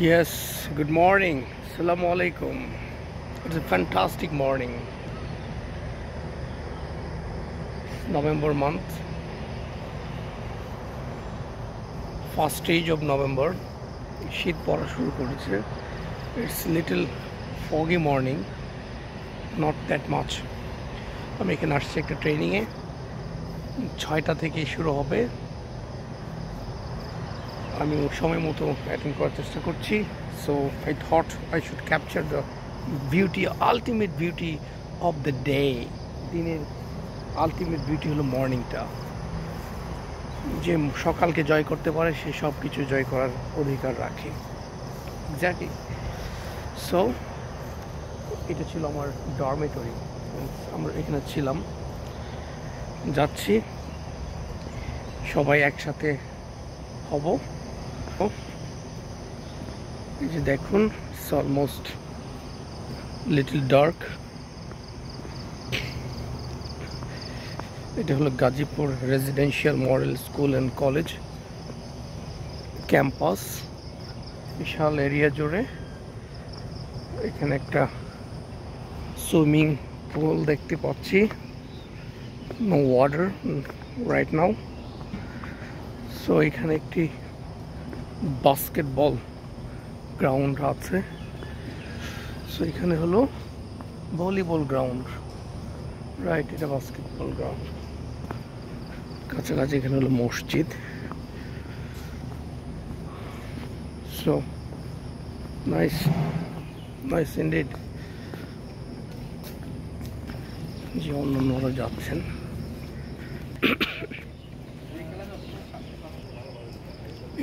Yes, good morning. Assalamu alaikum. It's a fantastic morning. It's November month, first stage of November. শীত পড়া শুরু করেছে. It's little foggy morning, not that much. আমি এখানে আসছি একটা ট্রেনিংয়ে 6টা থেকে শুরু হবে. আমি সময় মতো অ্যাটেন্ড করার চেষ্টা করছি. So I thought I should capture the beauty, ultimate beauty of the day. দিনের আলটিমেট বিউটি হলো মর্নিংটা. যে সকালকে জয় করতে পারে সে সব কিছু জয় করার অধিকার রাখে. এক্স্যাক্টলি. সো এটা ছিল আমার ডরমেটরি. আমরা এখানে ছিলাম, যাচ্ছি, সবাই একসাথে হব. এই যে দেখুন, ইটস অলমোস্ট লিটল ডার্ক. এটা হলো Gazipur residential model school and college campus. বিশাল এরিয়া জুড়ে. এখানে একটা সুইমিং পুল দেখতে পাচ্ছি. No water right now. So এখানে একটি বাস্কেটবল গ্রাউন্ড আছে. সো এখানে হলো ভলিবল গ্রাউন্ড, রাইট? এটা বাস্কেটবল গ্রাউন্ড. কাছাকাছি এখানে হলো মসজিদ. So nice, nice indeed. যে অন্যান্যরা যাচ্ছেন.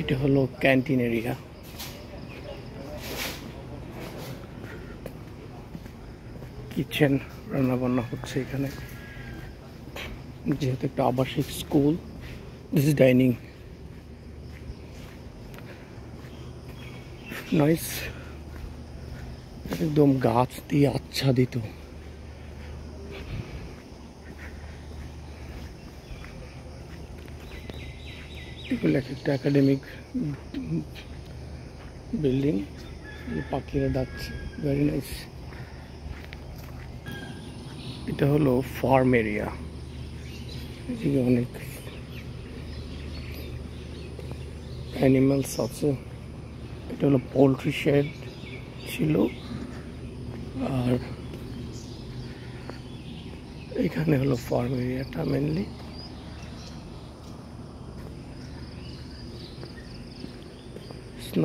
এটা হলো ক্যান্টিন এরিয়া. কিচেন, রান্নাবান্না হচ্ছে এখানে. যেহেতু একটা আবাসিক school, this is dining. Nice. একদম গাছ দিয়ে আচ্ছাদিত. এগুলো একটা একাডেমিক বিল্ডিং. পাখিরা ডাকছে, ভেরি নাইস. এটা হলো ফার্ম এরিয়া. এদিকে অনেক অ্যানিমালস আছে. এটা হলো পোলট্রি শেড ছিল. আর এখানে হলো ফার্ম এরিয়াটা মেনলি.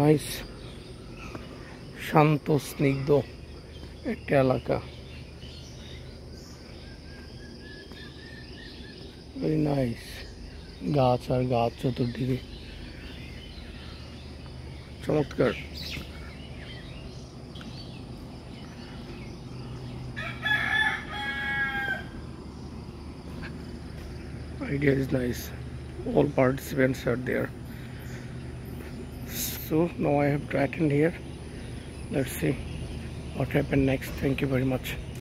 নাইস, শান্ত স্নিগ্ধ একটা এলাকা. Very nice. গাছ আর গাছ চতুর্দিকে, চমৎকার. Idea is nice. All participants are there. So now I have to attend here. Let's see what happens next. Thank you very much.